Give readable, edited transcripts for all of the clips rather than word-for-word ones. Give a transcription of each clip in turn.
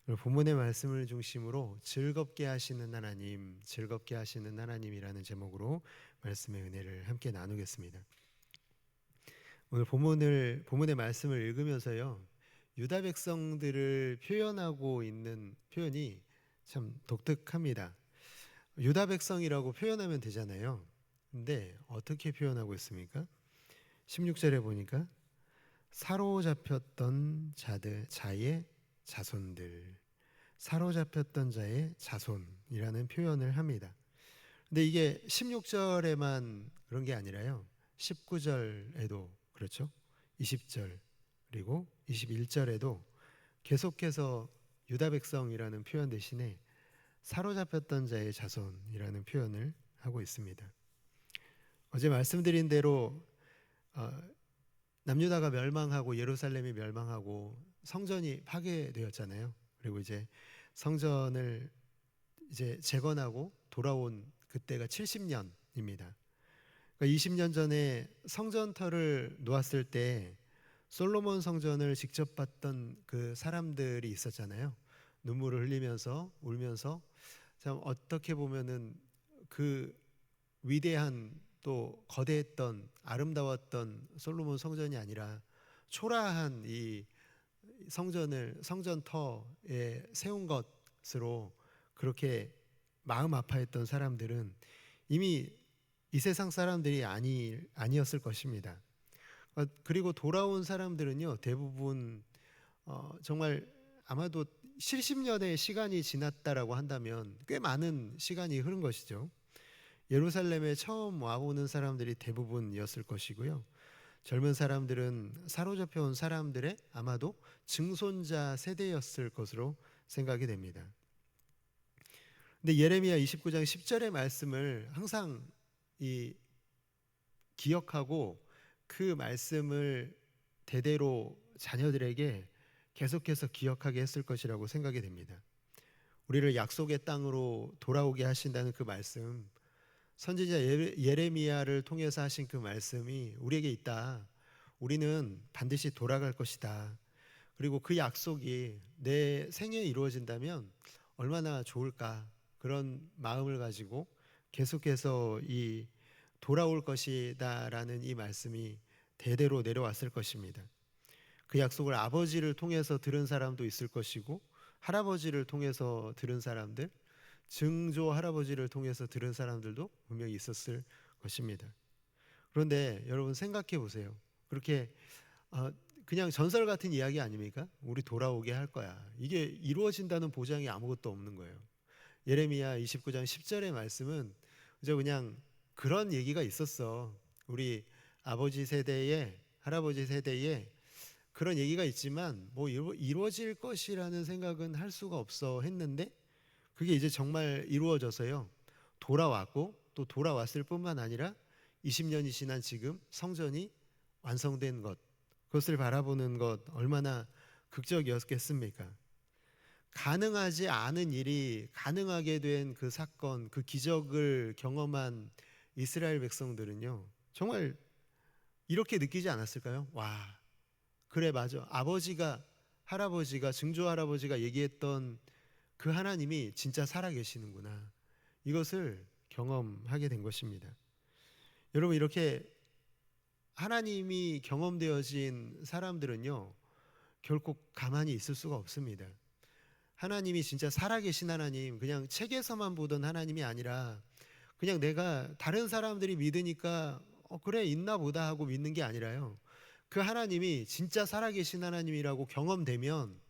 오늘 본문의 말씀을 중심으로 즐겁게 하시는 하나님, 즐겁게 하시는 하나님이라는 제목으로 말씀의 은혜를 함께 나누겠습니다. 오늘 본문의 말씀을 읽으면서요, 유다 백성들을 표현하고 있는 표현이 참 독특합니다. 유다 백성이라고 표현하면 되잖아요. 근데 어떻게 표현하고 있습니까? 16절에 보니까 사로잡혔던 자의 자손들, 사로잡혔던 자의 자손이라는 표현을 합니다. 근데 이게 16절에만 그런 게 아니라요, 19절에도 그렇죠, 20절 그리고 21절에도 계속해서 유다 백성이라는 표현 대신에 사로잡혔던 자의 자손이라는 표현을 하고 있습니다. 어제 말씀드린 대로 남유다가 멸망하고 예루살렘이 멸망하고 성전이 파괴되었잖아요. 그리고 이제 성전을 이제 재건하고 돌아온 그때가 70년입니다. 그러니까 20년 전에 성전터를 놓았을 때 솔로몬 성전을 직접 봤던 그 사람들이 있었잖아요. 눈물을 흘리면서 울면서 참 어떻게 보면은 그 위대한 또 거대했던 아름다웠던 솔로몬 성전이 아니라 초라한 이 성전터에 세운 것으로 그렇게 마음 아파했던 사람들은 이미 이 세상 사람들이 아니었을 것입니다. 그리고 돌아온 사람들은요, 대부분 정말 아마도 70년의 시간이 지났다라고 한다면 꽤 많은 시간이 흐른 것이죠. 예루살렘에 처음 와보는 사람들이 대부분이었을 것이고요. 젊은 사람들은 사로잡혀 온 사람들의 아마도 증손자 세대였을 것으로 생각이 됩니다. 근데 예레미야 29장 10절의 말씀을 항상 기억하고 그 말씀을 대대로 자녀들에게 계속해서 기억하게 했을 것이라고 생각이 됩니다. 우리를 약속의 땅으로 돌아오게 하신다는 그 말씀, 선지자 예레미야를 통해서 하신 그 말씀이 우리에게 있다. 우리는 반드시 돌아갈 것이다. 그리고 그 약속이 내 생에 이루어진다면 얼마나 좋을까. 그런 마음을 가지고 계속해서 이 돌아올 것이다라는 이 말씀이 대대로 내려왔을 것입니다. 그 약속을 아버지를 통해서 들은 사람도 있을 것이고, 할아버지를 통해서 들은 사람들, 증조 할아버지를 통해서 들은 사람들도 분명히 있었을 것입니다. 그런데 여러분 생각해 보세요. 그렇게 그냥 전설 같은 이야기 아닙니까? 우리 돌아오게 할 거야. 이게 이루어진다는 보장이 아무것도 없는 거예요. 예레미야 29장 10절의 말씀은 그냥 그런 얘기가 있었어. 우리 아버지 세대에, 할아버지 세대에 그런 얘기가 있지만 뭐 이루어질 것이라는 생각은 할 수가 없어 했는데, 그게 이제 정말 이루어져서요, 돌아왔고 또 돌아왔을 뿐만 아니라 20년이 지난 지금 성전이 완성된 것, 그것을 바라보는 것 얼마나 극적이었겠습니까? 가능하지 않은 일이 가능하게 된 그 사건, 그 기적을 경험한 이스라엘 백성들은요, 정말 이렇게 느끼지 않았을까요? 와, 그래, 맞아. 할아버지가, 증조 할아버지가 얘기했던 그 하나님이 진짜 살아계시는구나. 이것을 경험하게 된 것입니다. 여러분, 이렇게 하나님이 경험되어진 사람들은요, 결코 가만히 있을 수가 없습니다. 하나님이 진짜 살아계신 하나님, 그냥 책에서만 보던 하나님이 아니라 그냥 내가 다른 사람들이 믿으니까 그래, 있나 보다 하고 믿는 게 아니라요, 그 하나님이 진짜 살아계신 하나님이라고 경험되면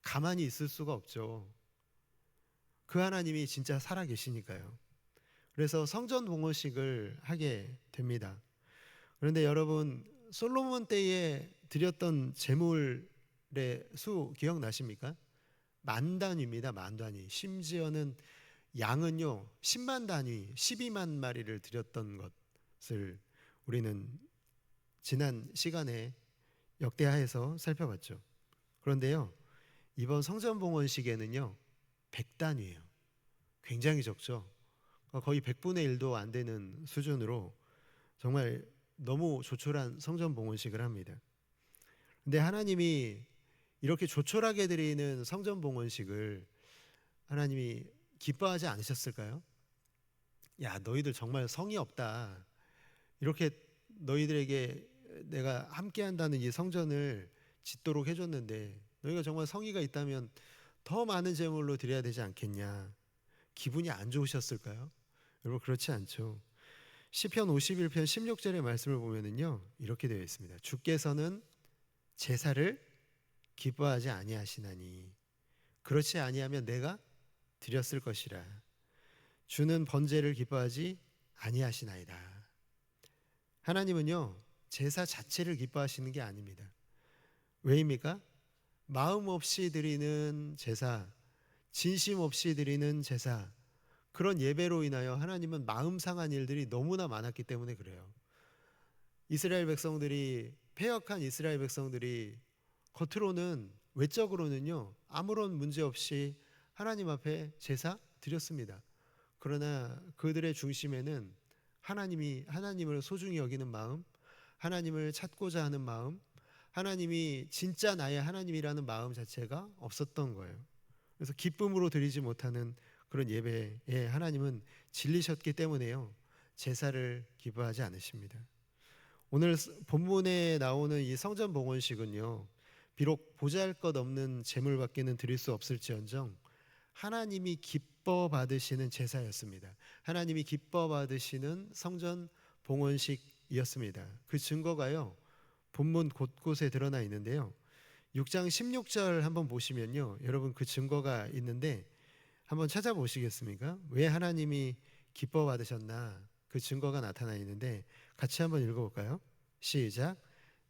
가만히 있을 수가 없죠. 그 하나님이 진짜 살아계시니까요. 그래서 성전 봉헌식을 하게 됩니다. 그런데 여러분, 솔로몬 때에 드렸던 제물의 수 기억나십니까? 만 단위입니다. 만 단위. 심지어는 양은요, 10만 단위, 12만 마리를 드렸던 것을 우리는 지난 시간에 역대하에서 살펴봤죠. 그런데요, 이번 성전 봉헌식에는요, 100단위예요. 굉장히 적죠. 거의 100분의 1도 안 되는 수준으로 정말 너무 조촐한 성전 봉헌식을 합니다. 근데 하나님이 이렇게 조촐하게 드리는 성전 봉헌식을 하나님이 기뻐하지 않으셨을까요? 야, 너희들 정말 성의 없다. 이렇게 너희들에게 내가 함께 한다는 이 성전을 짓도록 해줬는데 너희가 정말 성의가 있다면 더 많은 제물로 드려야 되지 않겠냐. 기분이 안 좋으셨을까요? 여러분, 그렇지 않죠. 시편 51편 16절의 말씀을 보면은요, 이렇게 되어 있습니다. 주께서는 제사를 기뻐하지 아니하시나니 그렇지 아니하면 내가 드렸을 것이라. 주는 번제를 기뻐하지 아니하시나이다. 하나님은요, 제사 자체를 기뻐하시는 게 아닙니다. 왜입니까? 마음 없이 드리는 제사, 진심 없이 드리는 제사, 그런 예배로 인하여 하나님은 마음 상한 일들이 너무나 많았기 때문에 그래요. 이스라엘 백성들이, 패역한 이스라엘 백성들이 겉으로는, 외적으로는요, 아무런 문제 없이 하나님 앞에 제사 드렸습니다. 그러나 그들의 중심에는 하나님을 소중히 여기는 마음, 하나님을 찾고자 하는 마음, 하나님이 진짜 나의 하나님이라는 마음 자체가 없었던 거예요. 그래서 기쁨으로 드리지 못하는 그런 예배에 하나님은 질리셨기 때문에요, 제사를 기뻐하지 않으십니다. 오늘 본문에 나오는 이 성전 봉헌식은요, 비록 보잘것없는 제물밖에는 드릴 수 없을지언정 하나님이 기뻐 받으시는 제사였습니다. 하나님이 기뻐 받으시는 성전 봉헌식이었습니다. 그 증거가요, 본문 곳곳에 드러나 있는데요. 6장 16절 한번 보시면요, 여러분 그 증거가 있는데 한번 찾아보시겠습니까? 왜 하나님이 기뻐 받으셨나, 그 증거가 나타나 있는데 같이 한번 읽어볼까요? 시작.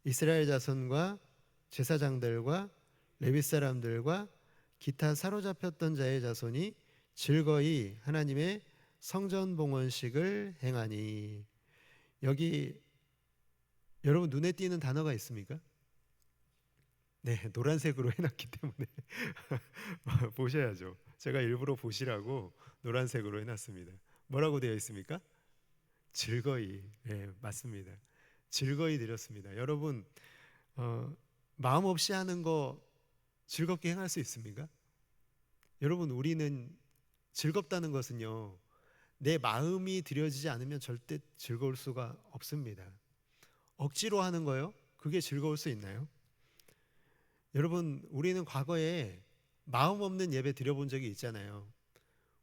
이스라엘 자손과 제사장들과 레위 사람들과 기타 사로잡혔던 자의 자손이 즐거이 하나님의 성전 봉헌식을 행하니. 여기 여러분 눈에 띄는 단어가 있습니까? 네, 노란색으로 해놨기 때문에 보셔야죠. 제가 일부러 보시라고 노란색으로 해놨습니다. 뭐라고 되어 있습니까? 즐거이. 네, 맞습니다. 즐거이 드렸습니다. 여러분, 마음 없이 하는 거 즐겁게 행할 수 있습니까? 여러분, 우리는 즐겁다는 것은요, 내 마음이 들여지지 않으면 절대 즐거울 수가 없습니다. 억지로 하는 거요? 그게 즐거울 수 있나요? 여러분, 우리는 과거에 마음 없는 예배 드려본 적이 있잖아요.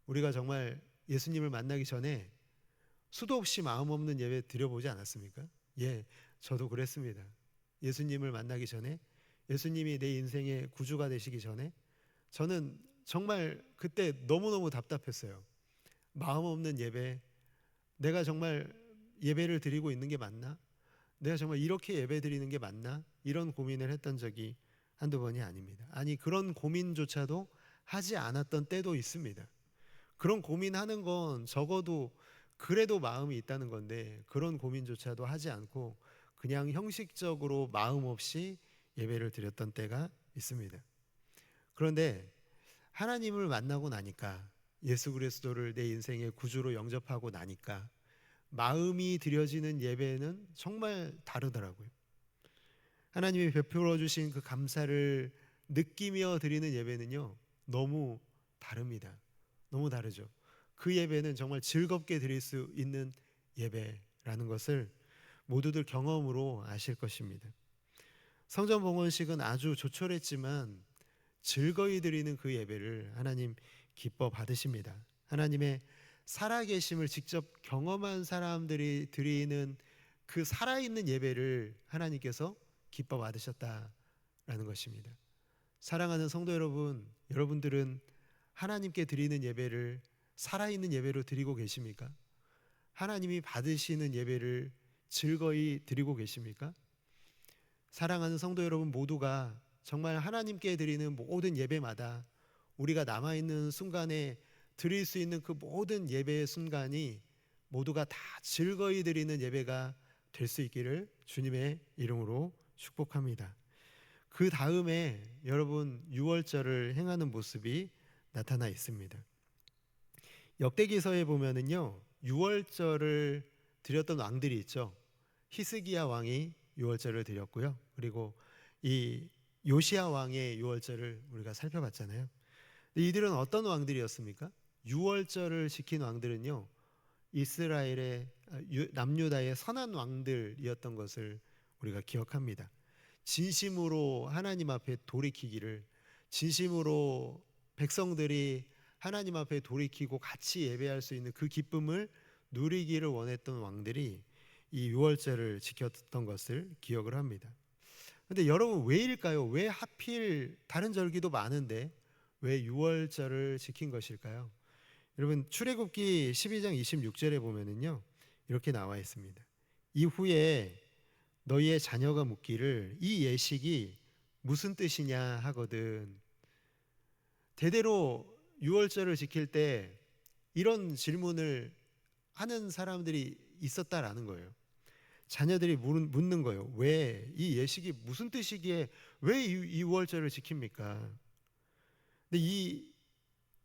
우리가 정말 예수님을 만나기 전에 수도 없이 마음 없는 예배 드려보지 않았습니까? 예, 저도 그랬습니다. 예수님을 만나기 전에, 예수님이 내 인생의 구주가 되시기 전에 저는 정말 그때 너무너무 답답했어요. 마음 없는 예배, 내가 정말 예배를 드리고 있는 게 맞나? 내가 정말 이렇게 예배 드리는 게 맞나? 이런 고민을 했던 적이 한두 번이 아닙니다. 아니, 그런 고민조차도 하지 않았던 때도 있습니다. 그런 고민하는 건 적어도 그래도 마음이 있다는 건데, 그런 고민조차도 하지 않고 그냥 형식적으로 마음 없이 예배를 드렸던 때가 있습니다. 그런데 하나님을 만나고 나니까, 예수 그리스도를 내 인생의 구주로 영접하고 나니까 마음이 드려지는 예배는 정말 다르더라고요. 하나님이 베풀어 주신 그 감사를 느끼며 드리는 예배는요, 너무 다릅니다. 너무 다르죠. 그 예배는 정말 즐겁게 드릴 수 있는 예배라는 것을 모두들 경험으로 아실 것입니다. 성전 봉헌식은 아주 조촐했지만 즐거이 드리는 그 예배를 하나님 기뻐 받으십니다. 하나님의 살아계심을 직접 경험한 사람들이 드리는 그 살아있는 예배를 하나님께서 기뻐 받으셨다라는 것입니다. 사랑하는 성도 여러분, 여러분들은 하나님께 드리는 예배를 살아있는 예배로 드리고 계십니까? 하나님이 받으시는 예배를 즐거이 드리고 계십니까? 사랑하는 성도 여러분 모두가 정말 하나님께 드리는 모든 예배마다 우리가 남아있는 순간에 드릴 수 있는 그 모든 예배의 순간이 모두가 다 즐거이 드리는 예배가 될 수 있기를 주님의 이름으로 축복합니다. 그 다음에 여러분 유월절을 행하는 모습이 나타나 있습니다. 역대기서에 보면은요, 유월절을 드렸던 왕들이 있죠. 히스기야 왕이 유월절을 드렸고요. 그리고 이 요시야 왕의 유월절을 우리가 살펴봤잖아요. 이들은 어떤 왕들이었습니까? 유월절을 지킨 왕들은요, 이스라엘의 남유다의 선한 왕들이었던 것을 우리가 기억합니다. 진심으로 하나님 앞에 돌이키기를, 진심으로 백성들이 하나님 앞에 돌이키고 같이 예배할 수 있는 그 기쁨을 누리기를 원했던 왕들이 이 유월절을 지켰던 것을 기억을 합니다. 근데 여러분, 왜일까요? 왜 하필 다른 절기도 많은데 왜 유월절을 지킨 것일까요? 여러분, 출애굽기 12장 26절에 보면은요, 이렇게 나와 있습니다. 이후에 너희의 자녀가 묻기를 이 예식이 무슨 뜻이냐 하거든. 대대로 유월절을 지킬 때 이런 질문을 하는 사람들이 있었다라는 거예요. 자녀들이 묻는 거예요. 왜 이 예식이 무슨 뜻이기에 왜 이 유월절을 지킵니까? 근데 이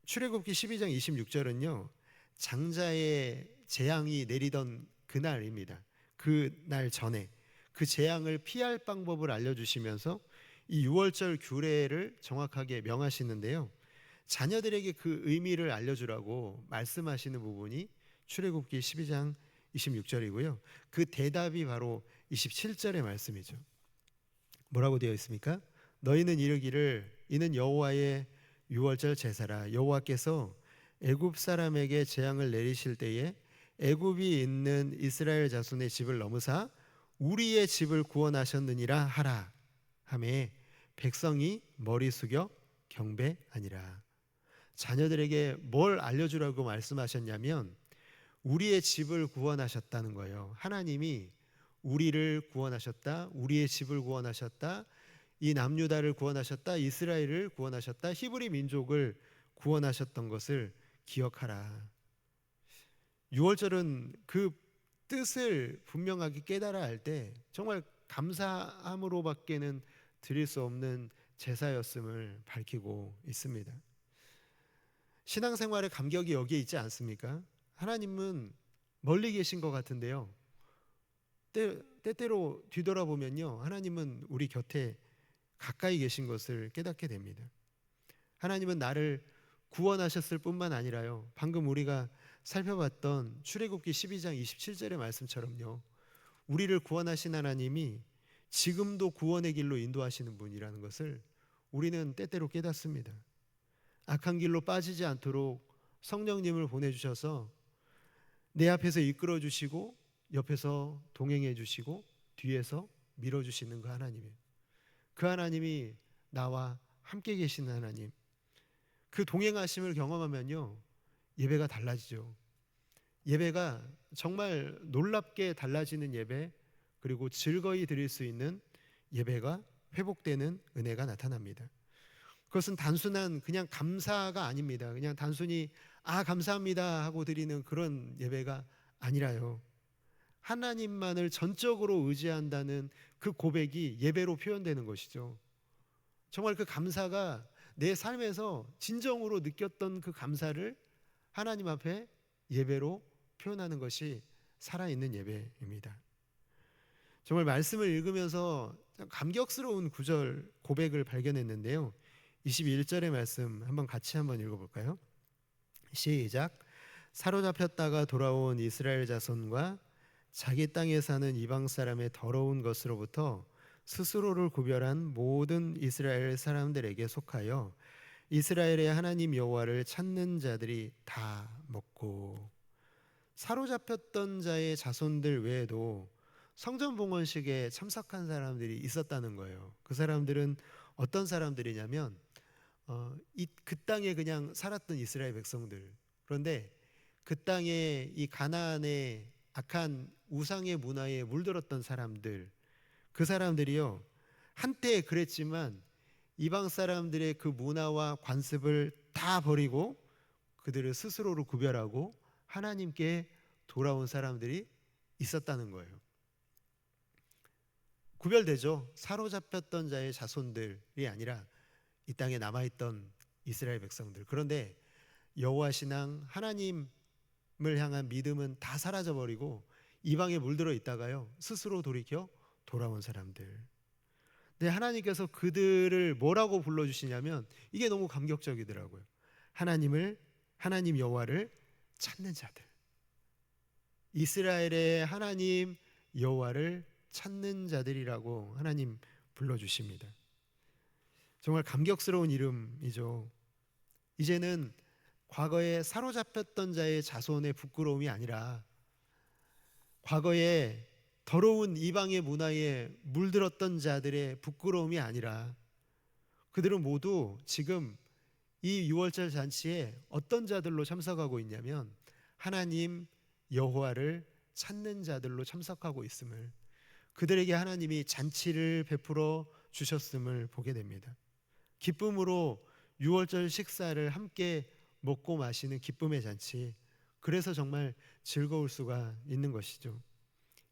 출애굽기 12장 26절은요, 장자의 재앙이 내리던 그날입니다. 그날 전에 그 재앙을 피할 방법을 알려주시면서 이 유월절 규례를 정확하게 명하시는데요, 자녀들에게 그 의미를 알려주라고 말씀하시는 부분이 출애굽기 12장 26절이고요. 그 대답이 바로 27절의 말씀이죠. 뭐라고 되어 있습니까? 너희는 이르기를 이는 여호와의 유월절 제사라. 여호와께서 애굽 사람에게 재앙을 내리실 때에 애굽이 있는 이스라엘 자손의 집을 넘으사 우리의 집을 구원하셨느니라 하라 하매 백성이 머리 숙여 경배하니라. 자녀들에게 뭘 알려주라고 말씀하셨냐면 우리의 집을 구원하셨다는 거예요. 하나님이 우리를 구원하셨다, 우리의 집을 구원하셨다, 이 남유다를 구원하셨다, 이스라엘을 구원하셨다, 히브리 민족을 구원하셨던 것을 기억하라. 유월절은 그 뜻을 분명하게 깨달아야 할 때 정말 감사함으로밖에는 드릴 수 없는 제사였음을 밝히고 있습니다. 신앙생활의 감격이 여기에 있지 않습니까? 하나님은 멀리 계신 것 같은데요, 때때로 뒤돌아보면요, 하나님은 우리 곁에 가까이 계신 것을 깨닫게 됩니다. 하나님은 나를 구원하셨을 뿐만 아니라요, 방금 우리가 살펴봤던 출애굽기 12장 27절의 말씀처럼요, 우리를 구원하신 하나님이 지금도 구원의 길로 인도하시는 분이라는 것을 우리는 때때로 깨닫습니다. 악한 길로 빠지지 않도록 성령님을 보내주셔서 내 앞에서 이끌어 주시고 옆에서 동행해 주시고 뒤에서 밀어주시는 그 하나님이에요. 그 하나님이 나와 함께 계시는 하나님, 그 동행하심을 경험하면요, 예배가 달라지죠. 예배가 정말 놀랍게 달라지는 예배, 그리고 즐거이 드릴 수 있는 예배가 회복되는 은혜가 나타납니다. 그것은 단순한 그냥 감사가 아닙니다. 그냥 단순히 감사합니다 하고 드리는 그런 예배가 아니라요, 하나님만을 전적으로 의지한다는 그 고백이 예배로 표현되는 것이죠. 정말 그 감사가 내 삶에서 진정으로 느꼈던 그 감사를 하나님 앞에 예배로 표현하는 것이 살아있는 예배입니다. 정말 말씀을 읽으면서 감격스러운 구절 고백을 발견했는데요, 21절의 말씀 같이 한번 읽어볼까요? 시작. 사로잡혔다가 돌아온 이스라엘 자손과 자기 땅에 사는 이방 사람의 더러운 것으로부터 스스로를 구별한 모든 이스라엘 사람들에게 속하여 이스라엘의 하나님 여호와를 찾는 자들이 다 먹고. 사로잡혔던 자의 자손들 외에도 성전 봉헌식에 참석한 사람들이 있었다는 거예요. 그 사람들은 어떤 사람들이냐면 그 땅에 그냥 살았던 이스라엘 백성들, 그런데 그 땅에 이 가나안의 악한 우상의 문화에 물들었던 사람들, 그 사람들이요, 한때 그랬지만 이방 사람들의 그 문화와 관습을 다 버리고 그들을 스스로를 구별하고 하나님께 돌아온 사람들이 있었다는 거예요. 구별되죠. 사로잡혔던 자의 자손들이 아니라 이 땅에 남아있던 이스라엘 백성들. 그런데 여호와 신앙, 하나님을 향한 믿음은 다 사라져버리고 이방에 물들어 있다가요, 스스로 돌이켜 돌아온 사람들. 근데 하나님께서 그들을 뭐라고 불러주시냐면 이게 너무 감격적이더라고요. 하나님 여호와를 찾는 자들. 이스라엘의 하나님 여호와를 찾는 자들이라고 하나님 불러주십니다. 정말 감격스러운 이름이죠. 이제는 과거에 사로잡혔던 자의 자손의 부끄러움이 아니라 과거에 더러운 이방의 문화에 물들었던 자들의 부끄러움이 아니라 그들은 모두 지금 이 유월절 잔치에 어떤 자들로 참석하고 있냐면 하나님 여호와를 찾는 자들로 참석하고 있음을, 그들에게 하나님이 잔치를 베풀어 주셨음을 보게 됩니다. 기쁨으로 유월절 식사를 함께 먹고 마시는 기쁨의 잔치, 그래서 정말 즐거울 수가 있는 것이죠.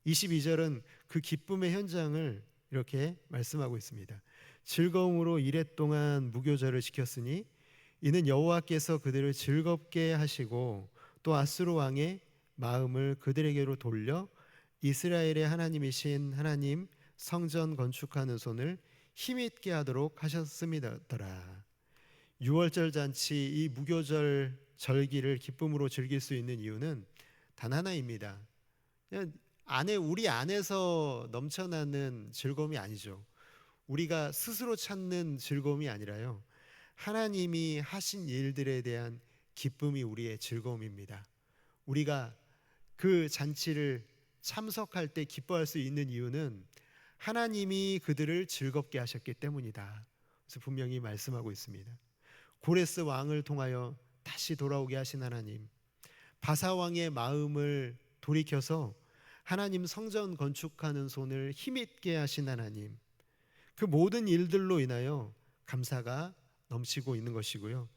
22절은 그 기쁨의 현장을 이렇게 말씀하고 있습니다. 즐거움으로 이랫동안 무교절을 지켰으니 이는 여호와께서 그들을 즐겁게 하시고 또 아수르 왕의 마음을 그들에게로 돌려 이스라엘의 하나님이신 하나님 성전 건축하는 손을 힘있게 하도록 하셨음이더라. 유월절 잔치, 이 무교절 절기를 기쁨으로 즐길 수 있는 이유는 단 하나입니다. 그냥 우리 안에서 넘쳐나는 즐거움이 아니죠. 우리가 스스로 찾는 즐거움이 아니라요, 하나님이 하신 일들에 대한 기쁨이 우리의 즐거움입니다. 우리가 그 잔치를 참석할 때 기뻐할 수 있는 이유는 하나님이 그들을 즐겁게 하셨기 때문이다. 그래서 분명히 말씀하고 있습니다. 고레스 왕을 통하여 다시 돌아오게 하신 하나님, 바사 왕의 마음을 돌이켜서 하나님 성전 건축하는 손을 힘있게 하신 하나님, 그 모든 일들로 인하여 감사가 넘치고 있는 것이고요,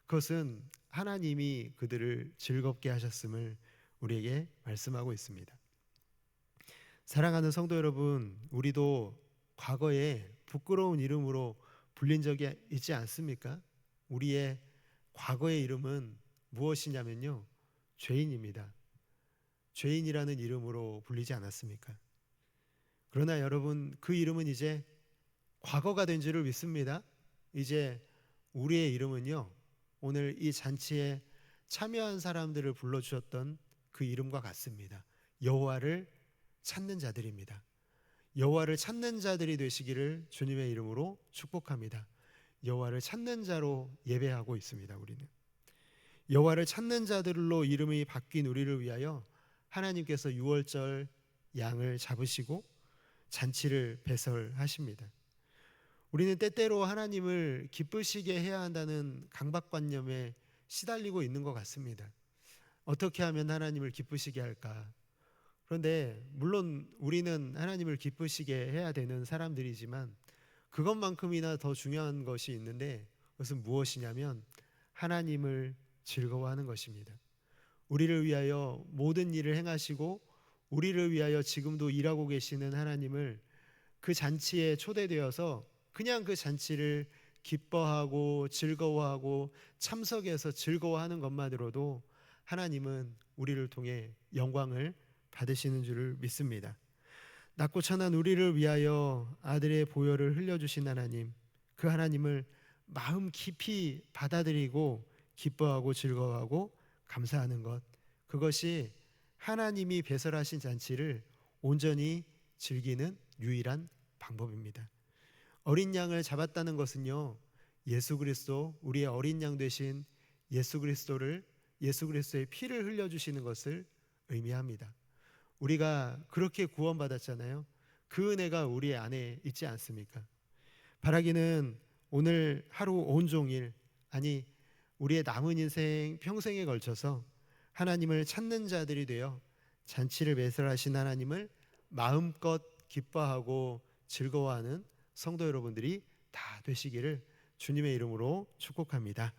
그것은 하나님이 그들을 즐겁게 하셨음을 우리에게 말씀하고 있습니다. 사랑하는 성도 여러분, 우리도 과거에 부끄러운 이름으로 불린 적이 있지 않습니까? 우리의 과거의 이름은 무엇이냐면요, 죄인입니다. 죄인이라는 이름으로 불리지 않았습니까? 그러나 여러분, 그 이름은 이제 과거가 된 줄을 믿습니다. 이제 우리의 이름은요, 오늘 이 잔치에 참여한 사람들을 불러주셨던 그 이름과 같습니다. 여호와를 찾는 자들입니다. 여호와를 찾는 자들이 되시기를 주님의 이름으로 축복합니다. 여호와를 찾는 자로 예배하고 있습니다. 우리는 여호와를 찾는 자들로 이름이 바뀐 우리를 위하여 하나님께서 유월절 양을 잡으시고 잔치를 배설하십니다. 우리는 때때로 하나님을 기쁘시게 해야 한다는 강박관념에 시달리고 있는 것 같습니다. 어떻게 하면 하나님을 기쁘시게 할까? 그런데 물론 우리는 하나님을 기쁘시게 해야 되는 사람들이지만 그것만큼이나 더 중요한 것이 있는데, 그것은 무엇이냐면 하나님을 즐거워하는 것입니다. 우리를 위하여 모든 일을 행하시고 우리를 위하여 지금도 일하고 계시는 하나님을 그 잔치에 초대되어서 그냥 그 잔치를 기뻐하고 즐거워하고 참석해서 즐거워하는 것만으로도 하나님은 우리를 통해 영광을 받으시는 줄을 믿습니다. 낮고 천한 우리를 위하여 아들의 보혈을 흘려주신 하나님, 그 하나님을 마음 깊이 받아들이고 기뻐하고 즐거워하고 감사하는 것, 그것이 하나님이 배설하신 잔치를 온전히 즐기는 유일한 방법입니다. 어린 양을 잡았다는 것은요, 예수 그리스도, 우리의 어린 양 되신 예수 그리스도의 피를 흘려주시는 것을 의미합니다. 우리가 그렇게 구원받았잖아요. 그 은혜가 우리 안에 있지 않습니까? 바라기는 오늘 하루 온종일, 아니 우리의 남은 인생 평생에 걸쳐서 하나님을 찾는 자들이 되어 잔치를 배설하신 하나님을 마음껏 기뻐하고 즐거워하는 성도 여러분들이 다 되시기를 주님의 이름으로 축복합니다.